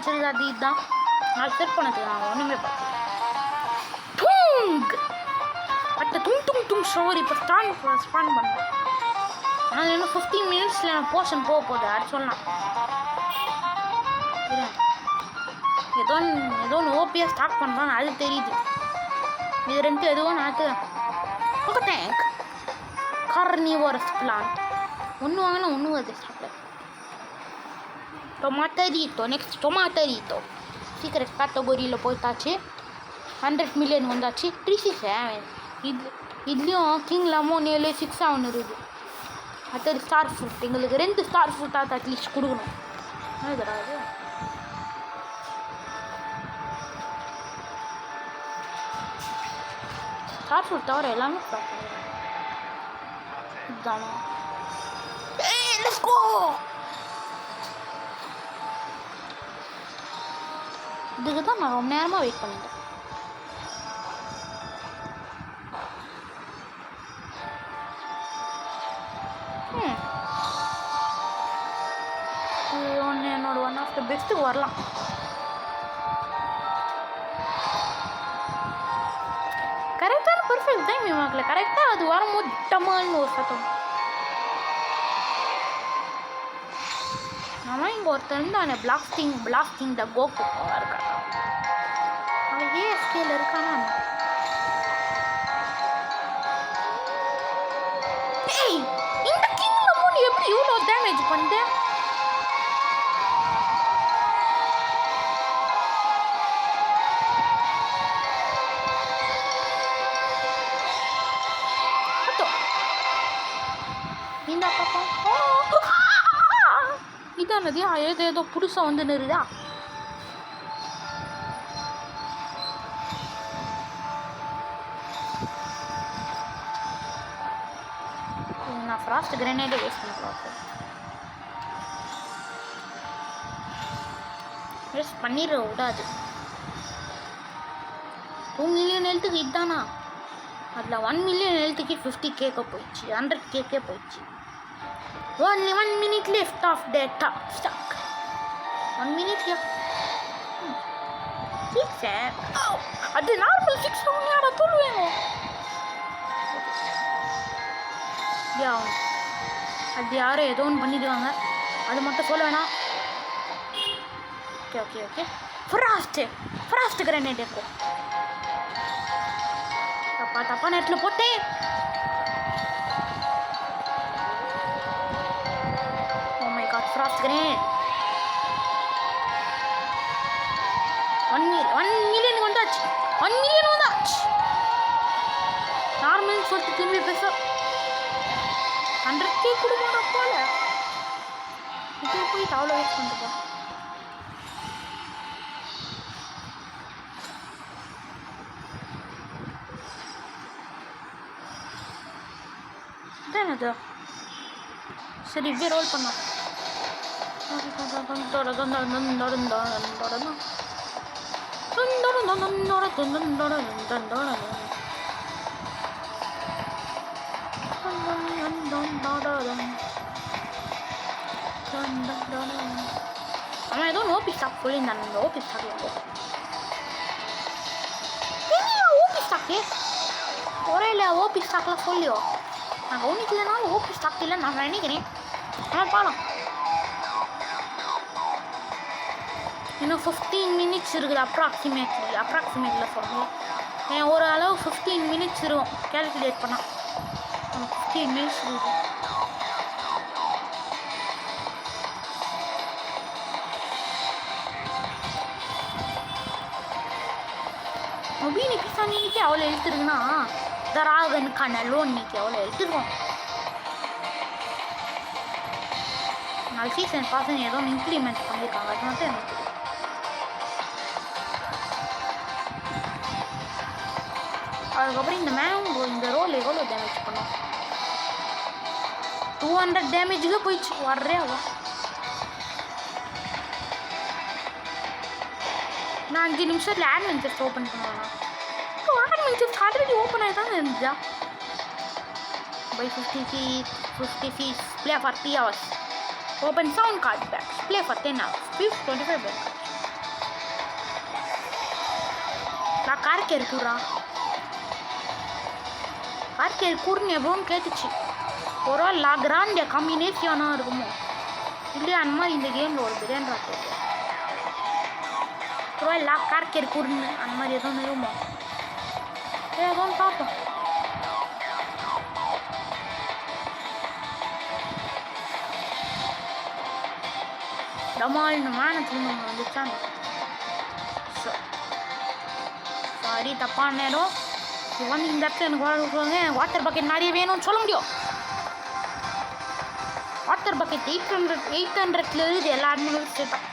கிடச்சிருக்கு அது இதுதான் அது செட் பண்ணது நான் ஒன்றுமே பார்க்கல டூங் பட் தும் தும் தும் ஸ்டோரி இப்போ ஸ்பான் பண்ணுறேன் ஆனால் இன்னும் 15 மினிட்ஸில் நான் போர்ஷன் போகுது அது சொல்லலாம் ஏதோ ஒன்று ஓபியாக ஸ்டார்ட் பண்ணுறான்னு அது தெரியுது இது ரெண்டு எதுவும் நான் ஓகே தேங்க் கார்னிவோரஸ் பிளான்ட் ஒன்று வாங்கினா ஒன்று வருது சாப்பிட டொமாட்டரிட்டோ நெக்ஸ்ட் டொமாட்டரிட்டோ சீக்கிரம் கேட்டகரியில் போயிட்டாச்சு 100 மில்லியன் வந்தாச்சு 367 இதுலேயும் கிங் லெமன் 6 ஆகணும் இருக்குது அடுத்தது ஸ்டார் ஃப்ரூட் எங்களுக்கு 2 ஸ்டார் ஃப்ரூட்டாக அட்லீஸ்ட் கொடுக்கணும் என்னதுடா அது ஸ்டார் ஃப்ரூட் தவிர எல்லாமே ஸ்டார்ட் பண்ணுறேன் இதுதானா லெட்ஸ் கோ இதுக்கு தான் நான் ரொம்ப நேரமாக வெயிட் பண்ணிட்டேன் என்னோட ஒன் ஆஃப் த பெஸ்ட்டுக்கு வரலாம் கரெக்டான பர்ஃபெக்ட் டைம் இவங்கள கரெக்டாக அது வரும்போது டமான்னு ஒரு சத்தம் நம்ம இங்கே ஒருத்தர் இருந்தானே பிளாஸ்டிங் த கோக்கு இருக்கான் அவன் ஏஎஸ்கேல இருக்கானா இந்த கிங் லெமன் எப்படி இவ்வளோ டேமேஜ் பண்ணிட்டேன் இந்த பக்கம் இதானது ஏதோ புதுசாக வந்து நிறுதா நான் ஃப்ராஸ்ட் கிரனேடே வேஸ்ட் பண்ண வேஸ்ட் பண்ணிட விடாது 2 மில்லியன் ஹெல்த்துக்கு இதுதானா அதில் 1 மில்லியன் ஹெல்த்துக்கு 50K போயிடுச்சு 100K போயிடுச்சு only 1 minute left of the top stock 1 minute here 6 அது நார்மல் 6 யாரா சொல்லுவேங்க அது யாரும் ஏதோ ஒன்று பண்ணிடுவாங்க அது மட்டும் சொல்ல வேணாம் okay okay okay frost grenade இருக்கும் தப்பா நேரத்தில் போட்டேன் ஃப்ராஸ்ட் கிரனேட் 1 மில்லியன் வந்தாச்சு 1 மில்லியன் வந்தாச்சு நார்மல் சொல்லிட்டு திரும்பி பேச 100K கொடுக்கணும் போல இது போயிட்டு அவ்வளோ வேஸ்ட் பண்ணிட்டு என்னது சரி இப்படியே ரோல் பண்ணோம் அவன் ஏதோ ஓபி ஸ்டாக் சொல்லியிருந்தான் இந்த ஓபி ஸ்டாக் ஓபி ஸ்டாக்கு ஒரே இல்லை ஓபி ஸ்டாக்லாம் சொல்லியோ நான் கவனிக்கு இல்லைனாலும் ஓபி ஸ்டாக் இல்லைன்னு நான் நினைக்கிறேன் ஆனால் பாலம் இன்னும் 15 மினிட்ஸ் இருக்குது அப்ராக்சிமேட்டில் சொல்லுவோம் ஏன் ஒரு அளவு 15 மினிட்ஸ் இருக்கும் கேல்குலேட் பண்ணால் 15 மினிட்ஸ் இருக்குது மொபீனி பிசானி இன்னைக்கு அவ்வளோ எழுத்துருக்குன்னா தராகனுக்கான லோன் இன்னைக்கு அவ்வளோ எழுத்துருக்கோம் நாலு சீசன் பாசன் ஏதோ இம்ப்ளிமெண்ட் பண்ணியிருக்காங்க அது மட்டும் எனக்கு தெரியும் அதுக்கப்புறம் இந்த மேங்கோ இந்த ரோல் எவ்வளோ டேமேஜ் பண்ணோம் 200 டேமேஜுக்கு போயிடுச்சு வர்றே ஆகும் நான் 5 நிமிஷத்தில் ஆட்வென்ச்சர்ஸ் ஓப்பன் பண்ணுவேண்ணா ஆட்வென்ச்சர்ஸ் ஆல்ரெடி ஓப்பன் ஆகி தான் இருந்துச்சா by 50 feet play for 3 hours open sound card back play for 10 hours 25 back நான் கார்கேர் கூறா கார்கேர் கூறுன்னு எவ்வளோன்னு கேட்டுச்சு ஒரு லா கிராண்டிய காம்பினேஷனாக இருக்குமோ இல்லையா அந்த மாதிரி இந்த கேமில் ஒரு பிரியாணி ஒரு லா கார்கேர் கூறுன்னு அந்த மாதிரி எதுவும் இருக்குமோ ஏதோன்னு பார்ப்போம் டமால்னு வானத்தில் வந்துச்சாங்க சாரி தப்பான நேரம் இது வந்து இந்த இடத்துல எனக்கு வாட்டர் பக்கெட் நிறைய வேணும்னு சொல்ல முடியும் வாட்டர் பக்கெட் 800 இருக்குது எல்லாருமே சேர்த்தான்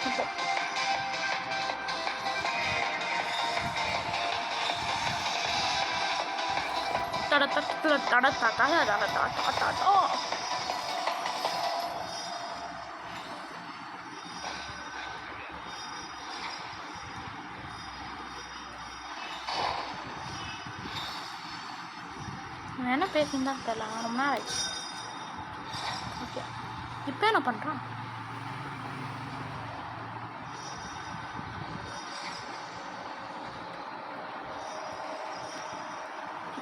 இப்போ என்ன பேசியிருந்தான் தெரியல ரொம்ப நேரம் ஆயிடுச்சு ஓகே இப்போ என்ன பண்ணுறான்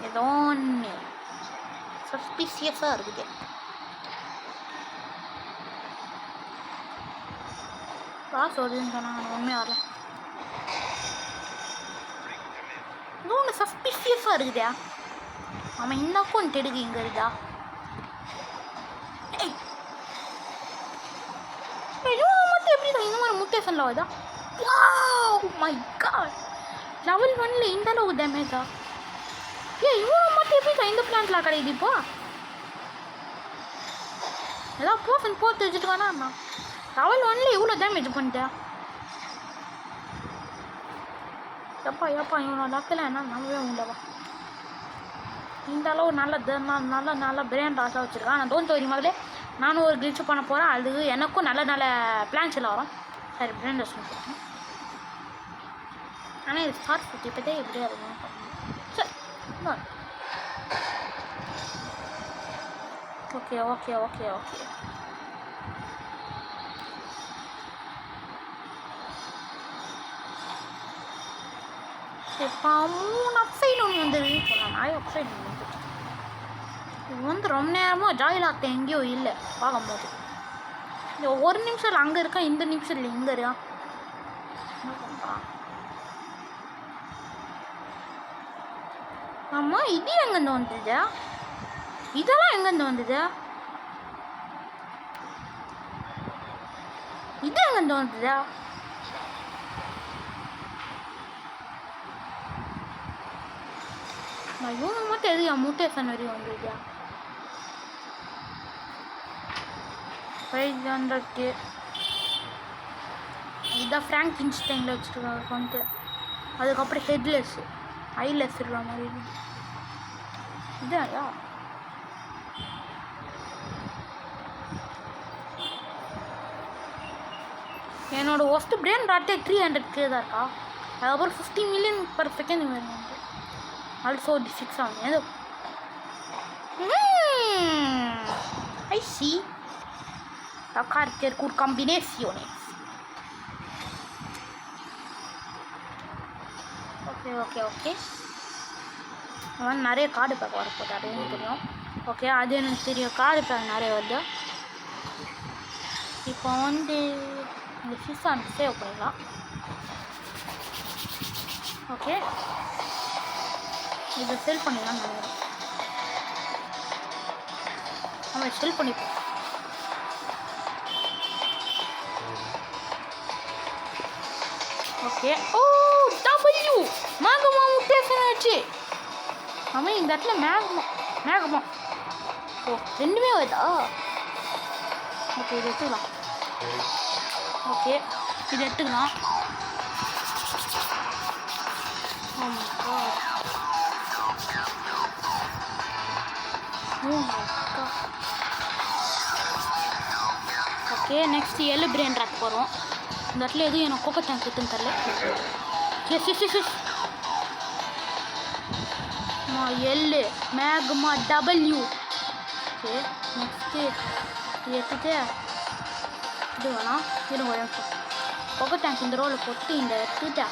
ஏதோ ஒன்று சஸ்பீசியஸாக இருக்குது காசு வருதுன்னு சொன்னாங்க உண்மையாக வரல ஏதோ ஒன்று சஸ்பீசியஸாக இருக்குதா அவன் இந்த அக்கௌண்ட் எடுக்கு இங்கே இருக்குதா மட்டும் எப்படி இந்த மாதிரி முட்டேஷனில் வருதா மை காட் லெவல் 1ல இந்த அளவுக்கு டேமேஜா இவன் மட்டும் எப்படி இந்த பிளான்ட்லாம் கிடையாது இப்போ ஏதாவது போர்ஷன் போட்டு வச்சுட்டு வேணா லெவல் 1ல இவ்வளோ டேமேஜ் பண்ணிட்டேன் எப்பா இவனோட லக்கில் என்ன நம்பவே உண்டவா இந்த அளவு நல்ல பிராண்ட் ஆசை வச்சுருக்கான் நான் டோன்ட் வரி மகளே நானும் ஒரு கிளிச்சு பண்ண போகிறேன் அது எனக்கும் நல்ல பிளான்ஸ் எல்லாம் வரும் சரி பிராண்ட் ஆசை வச்சுருக்கேன் ஆனால் இது ஸ்டார்ட் ஃபுட் இப்போதே எப்படியா இருக்கும் சரி ஓகே இப்போ 3 அப்சைடு ஒன்று வந்துருக்கு சொல்லலாம் நிறைய அப்சைடு ஒன்று வந்துச்சு இது வந்து ரொம்ப நேரமாக ஜாயிலாக்ட எங்கேயோ இல்லை பார்க்கும்போது இந்த ஒரு நிமிஷம் அங்கே இருக்கா இந்த நிமிஷம் இல்லை இங்கே இருக்கா என்ன பண்ணுறான் ஆமாம் இது எங்கேருந்து வந்தது இதெல்லாம் எங்கேருந்து வந்தது இது எங்கேருந்து வந்தது இவங்க மட்டும் எது என் முட்டேஷன் வரையும் வந்துருக்கியா 500 இதுதான் ஃப்ராங்க் இன்ஸ்டைனில் வச்சுருக்காங்க வந்துட்டு அதுக்கப்புறம் ஹெட்லெஸ் ஐலெஸ் இருக்கிற மாதிரி இதாயா என்னோட ஒஸ்ட் பிரெயின் ராட்டே 300K தான் இருக்கா அதுக்கப்புறம் 50 million per second வேணும் also the 6 on the I see a character good combinations okay அவன் நிறைய கார்டு பேக் வரப்போகுது அது எனக்கு தெரியும் ஓகே அது எனக்கு தெரியும் கார்டு பேக் நிறைய வருது இப்போ வந்து இந்த ஃபிஷ் சேவ் பண்ணிடலாம் ஓகே இதை செல் பண்ணிடலாம் நினைக்கிறேன் அவன் செல் பண்ணிப்போம் ஓகே ஓ டபிள்யூ மேகமா முட்டேஷன் ஆச்சு அவன் இந்த இடத்துல மேகமா ஓ ரெண்டுமே வருதா ஓகே இது எடுத்துக்கலாம் ஓகே இது எடுத்துக்கலாம் okay next L brain rock போகிறோம் இந்த இடத்துல எதுவும் எனக்கு கோப்பர் டேங்க் இருக்குன்னு தெரில yes L magma W okay next இது எடுத்துட்டு இது வேணாம் இருங்க ஒரு நிமிஷம் கோப்பர் டேங்க் இந்த ரோவில் போட்டு இந்த எடுத்துட்டா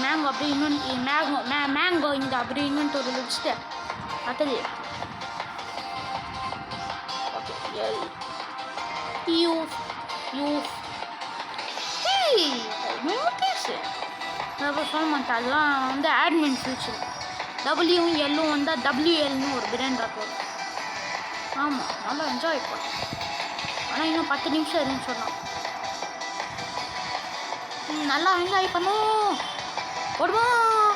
மேங்கோ அப்படியே மேங்கோ இங்கே அப்படியே இன்வென்டோரியில் வச்சுட்டு அடுத்தது யூஸ் அப்புறம் சொல்ல மாட்டேன் அதெல்லாம் வந்து ஆட்மின் ஃபியூச்சர் எல்லும் வந்தால் WLன்னு ஒரு பிராண்ட் இருக்கும் ஆமாம் நல்லா என்ஜாய் பண்ணலாம் ஆனால் இன்னும் 10 நிமிஷம் இருக்குன்னு சொன்னான் நல்லா என்ஜாய் பண்ணும் போடுவோம்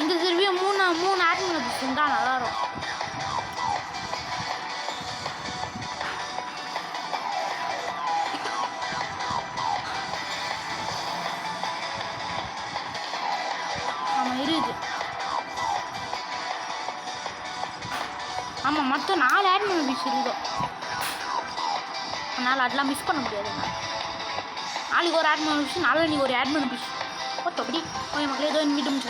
இந்த திரும்பியும் மூணு ஆட்மின் வச்சுருந்தா நல்லா இருக்கும் இருக்குது ஆமாம் மொத்தம் 4 ஆட்மின் பீஸ் இருந்தோம் அதனால் அதெல்லாம் மிஸ் பண்ண முடியாது நாளைக்கு ஒரு ஆட்மின் பீஸ் நாளைக்கு ஒரு ஆட்மின் பீஸ் மொத்தம் அப்படி மக்களே ஏதோ மீண்டும்